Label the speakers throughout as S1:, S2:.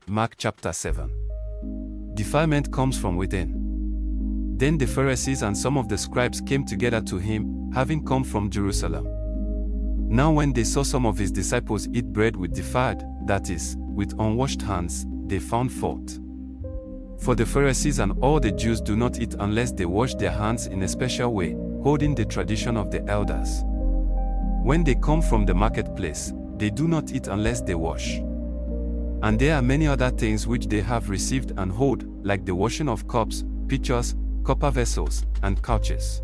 S1: Mark chapter 7. Defilement comes from within. Then the Pharisees and some of the scribes came together to him, having come from Jerusalem. Now when they saw some of his disciples eat bread with defiled, that is, with unwashed hands, they found fault. For the Pharisees and all the Jews do not eat unless they wash their hands in a special way, holding the tradition of the elders. When they come from the marketplace, they do not eat unless they wash. And there are many other things which they have received and hold, like the washing of cups, pitchers, copper vessels, and couches.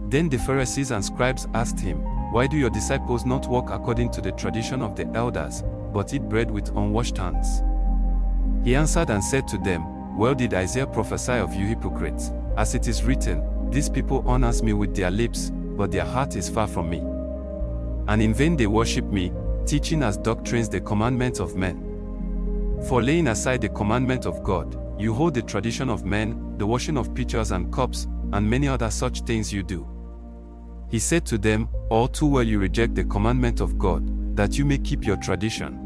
S1: Then the Pharisees and scribes asked him, "Why do your disciples not walk according to the tradition of the elders, but eat bread with unwashed hands?" He answered and said to them, "Well did Isaiah prophesy of you hypocrites, as it is written, These people honor me with their lips, but their heart is far from me. And in vain they worship me, teaching as doctrines the commandments of men. For laying aside the commandment of God, you hold the tradition of men, the washing of pitchers and cups, and many other such things you do." He said to them, "All too well you reject the commandment of God, that you may keep your tradition.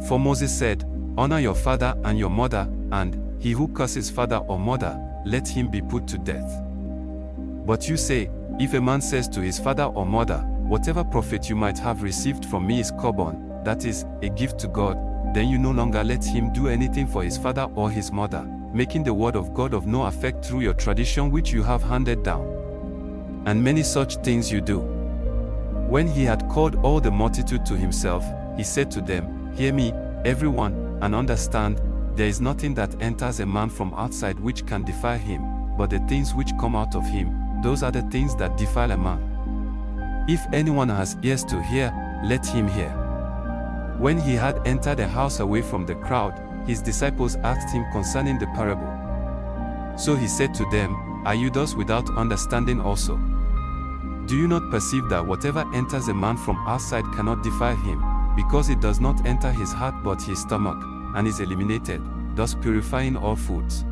S1: For Moses said, Honor your father and your mother, and he who curses father or mother, let him be put to death. But you say, if a man says to his father or mother, Whatever profit you might have received from me is korban, that is, a gift to God, then you no longer let him do anything for his father or his mother, making the word of God of no effect through your tradition which you have handed down. And many such things you do." When he had called all the multitude to himself, he said to them, "Hear me, everyone, and understand, there is nothing that enters a man from outside which can defile him, but the things which come out of him, those are the things that defile a man. If anyone has ears to hear, let him hear." When he had entered the house away from the crowd, his disciples asked him concerning the parable. So he said to them, "Are you thus without understanding also? Do you not perceive that whatever enters a man from outside cannot defile him, because it does not enter his heart but his stomach, and is eliminated, thus purifying all foods?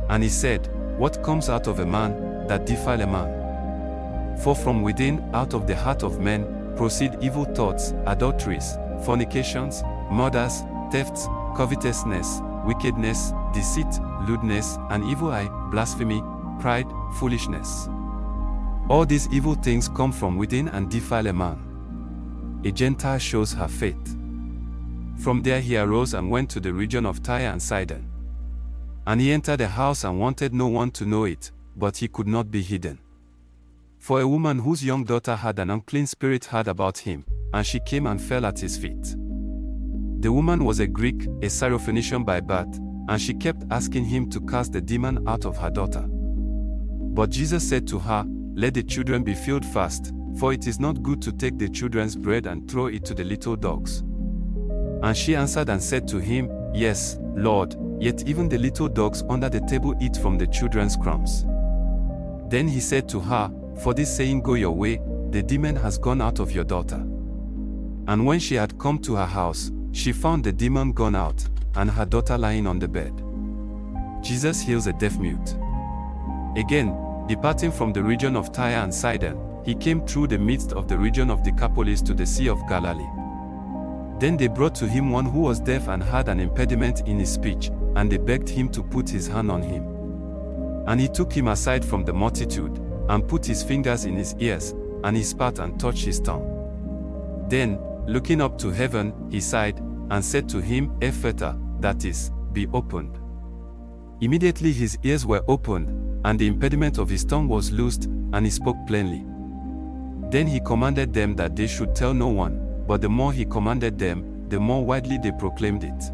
S1: And he said, What comes out of a man, that defile a man? For from within, out of the heart of men, proceed evil thoughts, adulteries, fornications, murders, thefts, covetousness, wickedness, deceit, lewdness, an evil eye, blasphemy, pride, foolishness. All these evil things come from within and defile a man." A Gentile shows her faith. From there he arose and went to the region of Tyre and Sidon. And he entered the house and wanted no one to know it, but he could not be hidden. For a woman whose young daughter had an unclean spirit heard about him, and she came and fell at his feet. The woman was a Greek, a Syrophoenician by birth, and she kept asking him to cast the demon out of her daughter. But Jesus said to her, "Let the children be filled first, for it is not good to take the children's bread and throw it to the little dogs." And she answered and said to him, "Yes, Lord, yet even the little dogs under the table eat from the children's crumbs." Then he said to her, "For this saying go your way, the demon has gone out of your daughter." And when she had come to her house, she found the demon gone out, and her daughter lying on the bed. Jesus heals a deaf mute. Again, departing from the region of Tyre and Sidon, he came through the midst of the region of Decapolis to the Sea of Galilee. Then they brought to him one who was deaf and had an impediment in his speech, and they begged him to put his hand on him. And he took him aside from the multitude, and put his fingers in his ears, and he spat and touched his tongue. Then, looking up to heaven, he sighed, and said to him, Ephphatha, that is, be opened. Immediately his ears were opened, and the impediment of his tongue was loosed, and he spoke plainly. Then he commanded them that they should tell no one, but the more he commanded them, the more widely they proclaimed it.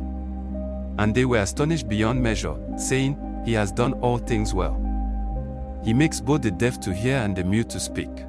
S1: And they were astonished beyond measure, saying, He has done all things well. He makes both the deaf to hear and the mute to speak.